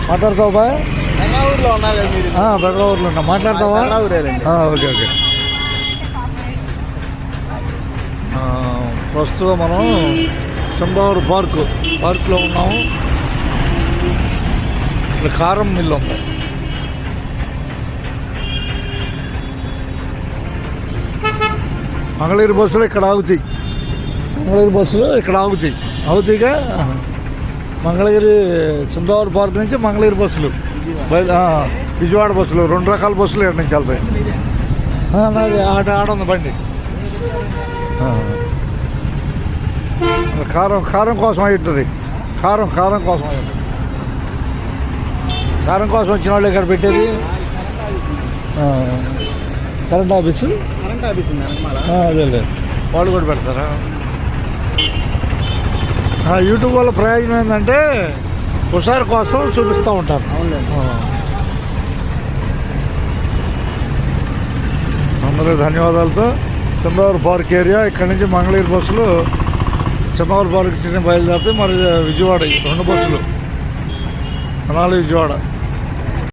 మాట్లాడతావా బాయ్? బెంగళూరులో ఉన్నారు కదా మీరు? బెంగళూరులో ఉన్నా. మాట్లాడతావా? Okay okay. ప్రస్తుతం మనం చంద్రవరం పార్కులో ఉన్నాము. ఇక్కడ కారం మిల్లు ఉంది. మంగళగిరి బస్సులు ఇక్కడ ఆగుతాయి. అవుతాయిగా. మంగళగిరి చంద్రవరం పార్క్ నుంచి మంగళగిరి బస్సులు విజయవాడ బస్సులు 2 రకాల బస్సులు ఇక్కడ నుంచి వెళ్తాయి. నాది ఆడుంది బండి. కారం కోసం అయ్యింటుంది. కారం కోసం వచ్చిన వాళ్ళు ఇక్కడ పెట్టేది కరెంట్ ఆఫీసు. అదే వాళ్ళు కూడా పెడతారా? యూట్యూబ్ వల్ల ప్రయోజనం ఏంటంటే హుషారు కోసం చూపిస్తూ ఉంటారు. అందరూ ధన్యవాదాలతో చంద్రవరం పార్క్ ఏరియా. ఇక్కడి నుంచి మంగళగిరి బస్సులు చంద్రవరం పార్క్ నుంచి బయలుదేరితే మరి విజయవాడ 2 బస్సులు మనాలి విజయవాడ.